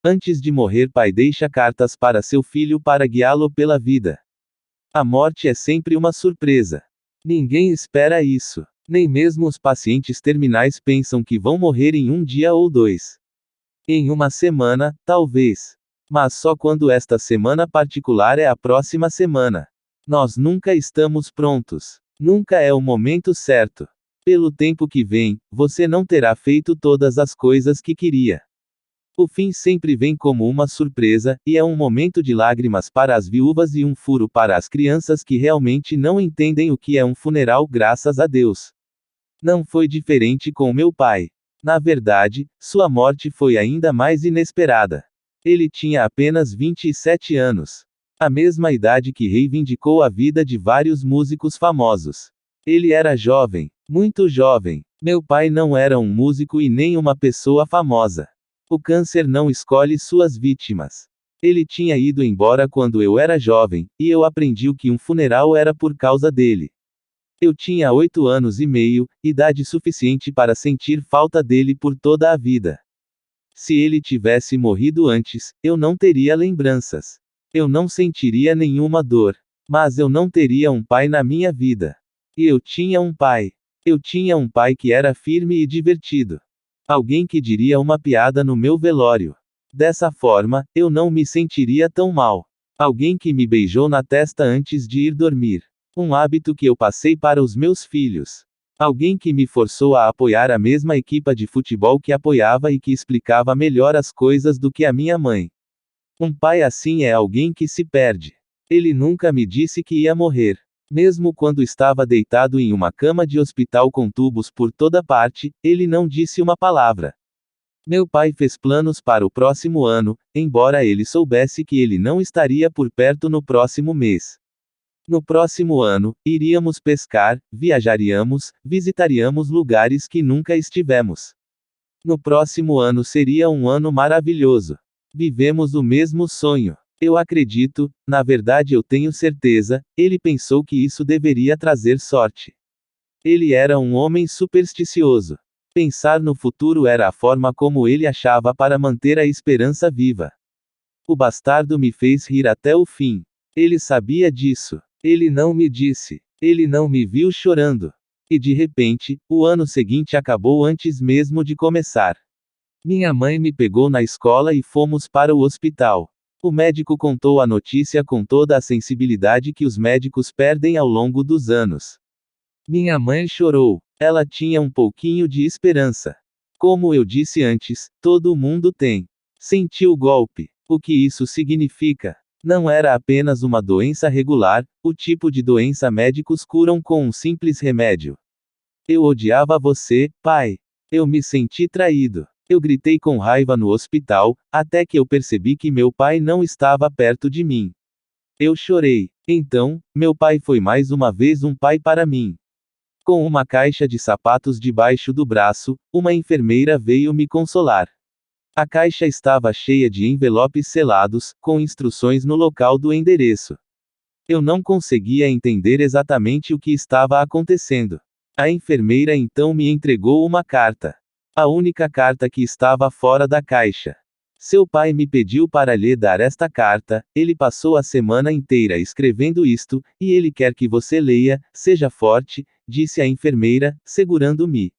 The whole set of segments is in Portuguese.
Antes de morrer, pai deixa cartas para seu filho para guiá-lo pela vida. A morte é sempre uma surpresa. Ninguém espera isso. Nem mesmo os pacientes terminais pensam que vão morrer em um dia ou dois. Em uma semana, talvez. Mas só quando esta semana particular é a próxima semana. Nós nunca estamos prontos. Nunca é o momento certo. Pelo tempo que vem, você não terá feito todas as coisas que queria. O fim sempre vem como uma surpresa, e é um momento de lágrimas para as viúvas e um furo para as crianças que realmente não entendem o que é um funeral, graças a Deus. Não foi diferente com meu pai. Na verdade, sua morte foi ainda mais inesperada. Ele tinha apenas 27 anos. A mesma idade que reivindicou a vida de vários músicos famosos. Ele era jovem, muito jovem. Meu pai não era um músico e nem uma pessoa famosa. O câncer não escolhe suas vítimas. Ele tinha ido embora quando eu era jovem, e eu aprendi o que um funeral era por causa dele. Eu tinha 8 anos e meio, idade suficiente para sentir falta dele por toda a vida. Se ele tivesse morrido antes, eu não teria lembranças. Eu não sentiria nenhuma dor. Mas eu não teria um pai na minha vida. E eu tinha um pai. Eu tinha um pai que era firme e divertido. Alguém que diria uma piada no meu velório. Dessa forma, eu não me sentiria tão mal. Alguém que me beijou na testa antes de ir dormir. Um hábito que eu passei para os meus filhos. Alguém que me forçou a apoiar a mesma equipa de futebol que apoiava e que explicava melhor as coisas do que a minha mãe. Um pai assim é alguém que se perde. Ele nunca me disse que ia morrer. Mesmo quando estava deitado em uma cama de hospital com tubos por toda parte, ele não disse uma palavra. Meu pai fez planos para o próximo ano, embora ele soubesse que ele não estaria por perto no próximo mês. No próximo ano, iríamos pescar, viajaríamos, visitaríamos lugares que nunca estivemos. No próximo ano seria um ano maravilhoso. Vivemos o mesmo sonho. Eu acredito, na verdade eu tenho certeza, ele pensou que isso deveria trazer sorte. Ele era um homem supersticioso. Pensar no futuro era a forma como ele achava para manter a esperança viva. O bastardo me fez rir até o fim. Ele sabia disso. Ele não me disse. Ele não me viu chorando. E de repente, o ano seguinte acabou antes mesmo de começar. Minha mãe me pegou na escola e fomos para o hospital. O médico contou a notícia com toda a sensibilidade que os médicos perdem ao longo dos anos. Minha mãe chorou. Ela tinha um pouquinho de esperança. Como eu disse antes, todo mundo tem. Senti o golpe. O que isso significa? Não era apenas uma doença regular, o tipo de doença médicos curam com um simples remédio. Eu odiava você, pai. Eu me senti traído. Eu gritei com raiva no hospital, até que eu percebi que meu pai não estava perto de mim. Eu chorei. Então, meu pai foi mais uma vez um pai para mim. Com uma caixa de sapatos debaixo do braço, uma enfermeira veio me consolar. A caixa estava cheia de envelopes selados, com instruções no local do endereço. Eu não conseguia entender exatamente o que estava acontecendo. A enfermeira então me entregou uma carta. A única carta que estava fora da caixa. Seu pai me pediu para lhe dar esta carta, ele passou a semana inteira escrevendo isto, e ele quer que você leia, seja forte, disse a enfermeira, segurando-me.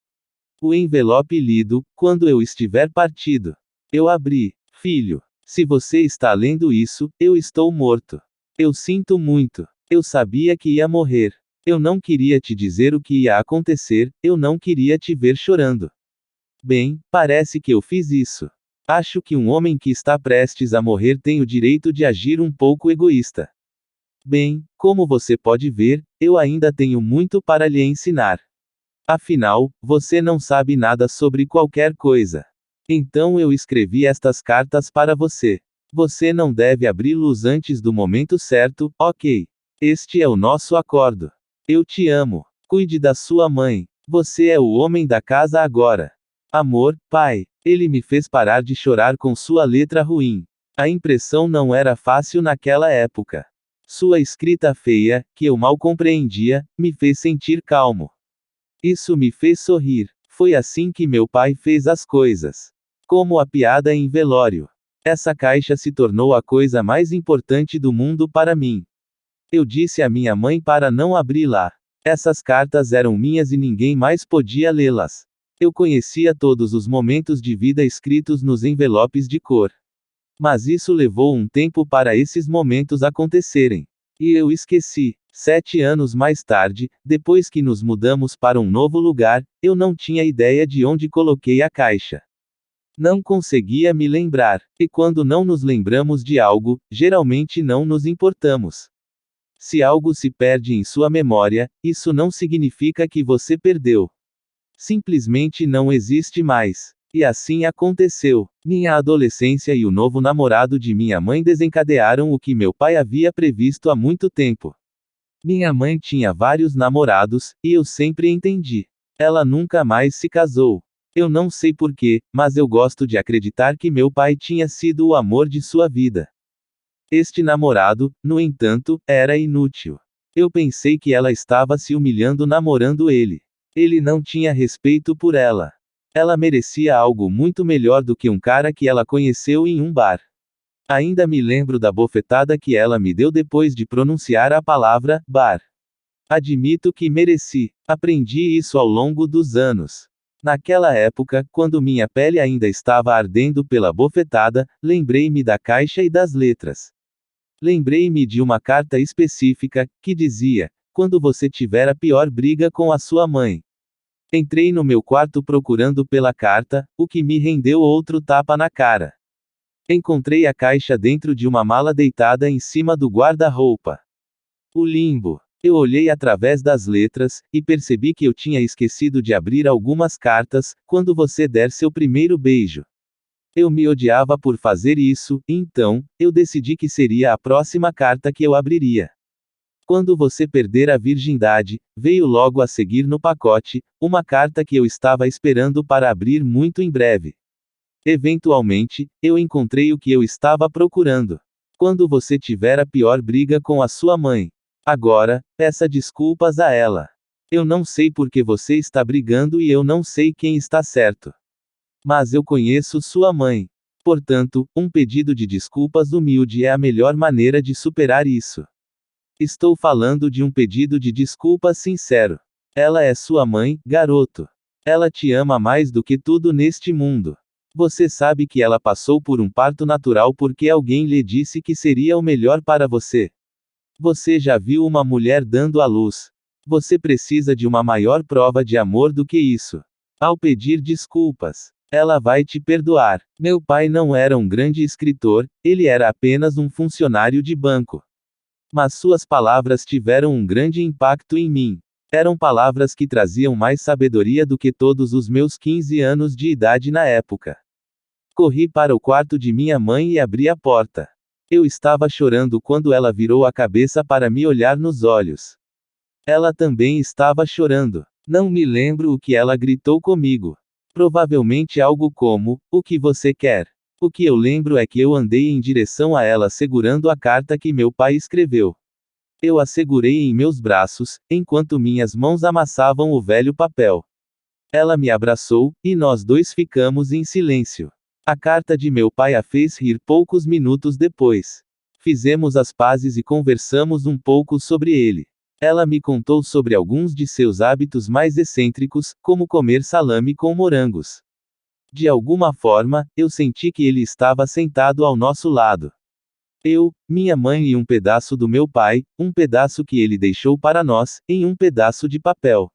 O envelope lido, quando eu estiver partido. Eu abri. Filho, se você está lendo isso, eu estou morto. Eu sinto muito. Eu sabia que ia morrer. Eu não queria te dizer o que ia acontecer, eu não queria te ver chorando. Bem, parece que eu fiz isso. Acho que um homem que está prestes a morrer tem o direito de agir um pouco egoísta. Bem, como você pode ver, eu ainda tenho muito para lhe ensinar. Afinal, você não sabe nada sobre qualquer coisa. Então eu escrevi estas cartas para você. Você não deve abri-los antes do momento certo, ok? Este é o nosso acordo. Eu te amo. Cuide da sua mãe. Você é o homem da casa agora. Amor, pai. Ele me fez parar de chorar com sua letra ruim. A impressão não era fácil naquela época. Sua escrita feia, que eu mal compreendia, me fez sentir calmo. Isso me fez sorrir. Foi assim que meu pai fez as coisas. Como a piada em velório. Essa caixa se tornou a coisa mais importante do mundo para mim. Eu disse à minha mãe para não abri-la. Essas cartas eram minhas e ninguém mais podia lê-las. Eu conhecia todos os momentos de vida escritos nos envelopes de cor. Mas isso levou um tempo para esses momentos acontecerem. E eu esqueci. 7 anos mais tarde, depois que nos mudamos para um novo lugar, eu não tinha ideia de onde coloquei a caixa. Não conseguia me lembrar. E quando não nos lembramos de algo, geralmente não nos importamos. Se algo se perde em sua memória, isso não significa que você perdeu. Simplesmente não existe mais. E assim aconteceu. Minha adolescência e o novo namorado de minha mãe desencadearam o que meu pai havia previsto há muito tempo. Minha mãe tinha vários namorados, e eu sempre entendi. Ela nunca mais se casou. Eu não sei porquê, mas eu gosto de acreditar que meu pai tinha sido o amor de sua vida. Este namorado, no entanto, era inútil. Eu pensei que ela estava se humilhando namorando ele. Ele não tinha respeito por ela. Ela merecia algo muito melhor do que um cara que ela conheceu em um bar. Ainda me lembro da bofetada que ela me deu depois de pronunciar a palavra bar. Admito que mereci. Aprendi isso ao longo dos anos. Naquela época, quando minha pele ainda estava ardendo pela bofetada, lembrei-me da caixa e das letras. Lembrei-me de uma carta específica, que dizia: quando você tiver a pior briga com a sua mãe. Entrei no meu quarto procurando pela carta, o que me rendeu outro tapa na cara. Encontrei a caixa dentro de uma mala deitada em cima do guarda-roupa. O limbo. Eu olhei através das letras, e percebi que eu tinha esquecido de abrir algumas cartas, quando você der seu primeiro beijo. Eu me odiava por fazer isso, então, eu decidi que seria a próxima carta que eu abriria. Quando você perder a virgindade, veio logo a seguir no pacote, uma carta que eu estava esperando para abrir muito em breve. Eventualmente, eu encontrei o que eu estava procurando. Quando você tiver a pior briga com a sua mãe. Agora, peça desculpas a ela. Eu não sei por que você está brigando e eu não sei quem está certo. Mas eu conheço sua mãe. Portanto, um pedido de desculpas humilde é a melhor maneira de superar isso. Estou falando de um pedido de desculpas sincero. Ela é sua mãe, garoto. Ela te ama mais do que tudo neste mundo. Você sabe que ela passou por um parto natural porque alguém lhe disse que seria o melhor para você. Você já viu uma mulher dando à luz. Você precisa de uma maior prova de amor do que isso. Ao pedir desculpas, ela vai te perdoar. Meu pai não era um grande escritor, ele era apenas um funcionário de banco. Mas suas palavras tiveram um grande impacto em mim. Eram palavras que traziam mais sabedoria do que todos os meus 15 anos de idade na época. Corri para o quarto de minha mãe e abri a porta. Eu estava chorando quando ela virou a cabeça para me olhar nos olhos. Ela também estava chorando. Não me lembro o que ela gritou comigo. Provavelmente algo como: o que você quer? O que eu lembro é que eu andei em direção a ela segurando a carta que meu pai escreveu. Eu a segurei em meus braços, enquanto minhas mãos amassavam o velho papel. Ela me abraçou, e nós dois ficamos em silêncio. A carta de meu pai a fez rir poucos minutos depois. Fizemos as pazes e conversamos um pouco sobre ele. Ela me contou sobre alguns de seus hábitos mais excêntricos, como comer salame com morangos. De alguma forma, eu senti que ele estava sentado ao nosso lado. Eu, minha mãe e um pedaço do meu pai, um pedaço que ele deixou para nós, em um pedaço de papel.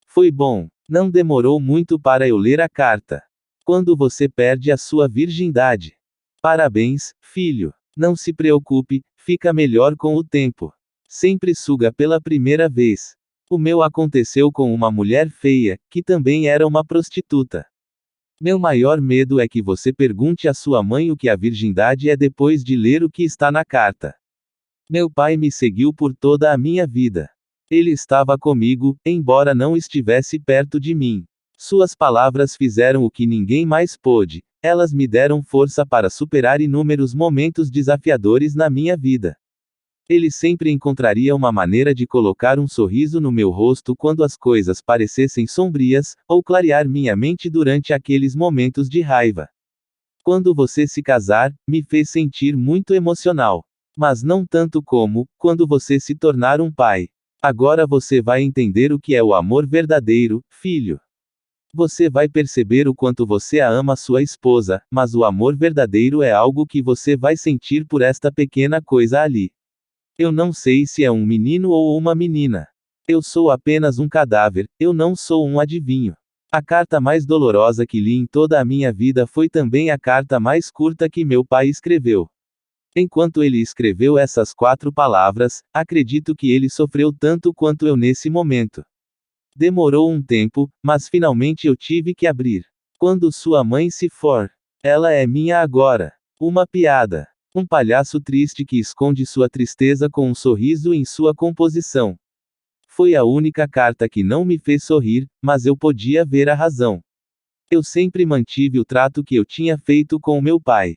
Foi bom. Não demorou muito para eu ler a carta. Quando você perde a sua virgindade. Parabéns, filho. Não se preocupe, fica melhor com o tempo. Sempre suga pela primeira vez. O meu aconteceu com uma mulher feia, que também era uma prostituta. Meu maior medo é que você pergunte à sua mãe o que a virgindade é depois de ler o que está na carta. Meu pai me seguiu por toda a minha vida. Ele estava comigo, embora não estivesse perto de mim. Suas palavras fizeram o que ninguém mais pôde. Elas me deram força para superar inúmeros momentos desafiadores na minha vida. Ele sempre encontraria uma maneira de colocar um sorriso no meu rosto quando as coisas parecessem sombrias, ou clarear minha mente durante aqueles momentos de raiva. Quando você se casar, me fez sentir muito emocional. Mas não tanto como, quando você se tornar um pai. Agora você vai entender o que é o amor verdadeiro, filho. Você vai perceber o quanto você a ama sua esposa, mas o amor verdadeiro é algo que você vai sentir por esta pequena coisa ali. Eu não sei se é um menino ou uma menina. Eu sou apenas um cadáver, eu não sou um adivinho. A carta mais dolorosa que li em toda a minha vida foi também a carta mais curta que meu pai escreveu. Enquanto ele escreveu essas 4 palavras, acredito que ele sofreu tanto quanto eu nesse momento. Demorou um tempo, mas finalmente eu tive que abrir. Quando sua mãe se for. Ela é minha agora. Uma piada. Um palhaço triste que esconde sua tristeza com um sorriso em sua composição. Foi a única carta que não me fez sorrir, mas eu podia ver a razão. Eu sempre mantive o trato que eu tinha feito com meu pai.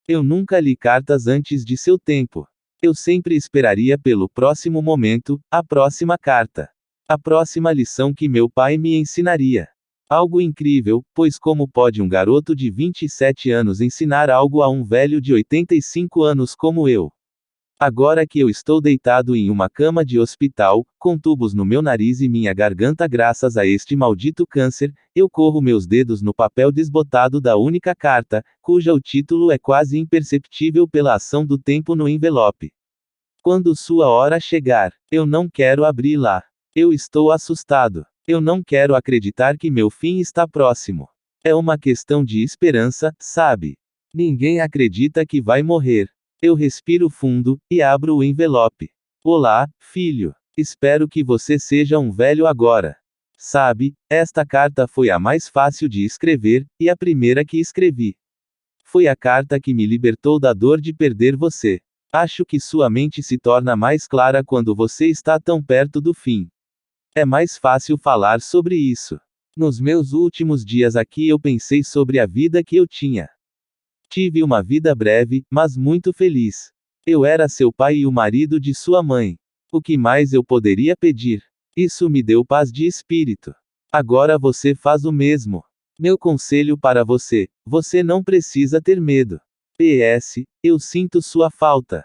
Eu nunca li cartas antes de seu tempo. Eu sempre esperaria pelo próximo momento, a próxima carta. A próxima lição que meu pai me ensinaria. Algo incrível, pois como pode um garoto de 27 anos ensinar algo a um velho de 85 anos como eu? Agora que eu estou deitado em uma cama de hospital, com tubos no meu nariz e minha garganta graças a este maldito câncer, eu corro meus dedos no papel desbotado da única carta, cuja o título é quase imperceptível pela ação do tempo no envelope. Quando sua hora chegar, eu não quero abri-la. Eu estou assustado. Eu não quero acreditar que meu fim está próximo. É uma questão de esperança, sabe? Ninguém acredita que vai morrer. Eu respiro fundo, e abro o envelope. Olá, filho. Espero que você seja um velho agora. Sabe, esta carta foi a mais fácil de escrever, e a primeira que escrevi. Foi a carta que me libertou da dor de perder você. Acho que sua mente se torna mais clara quando você está tão perto do fim. É mais fácil falar sobre isso. Nos meus últimos dias aqui eu pensei sobre a vida que eu tinha. Tive uma vida breve, mas muito feliz. Eu era seu pai e o marido de sua mãe. O que mais eu poderia pedir? Isso me deu paz de espírito. Agora você faz o mesmo. Meu conselho para você: você não precisa ter medo. PS, eu sinto sua falta.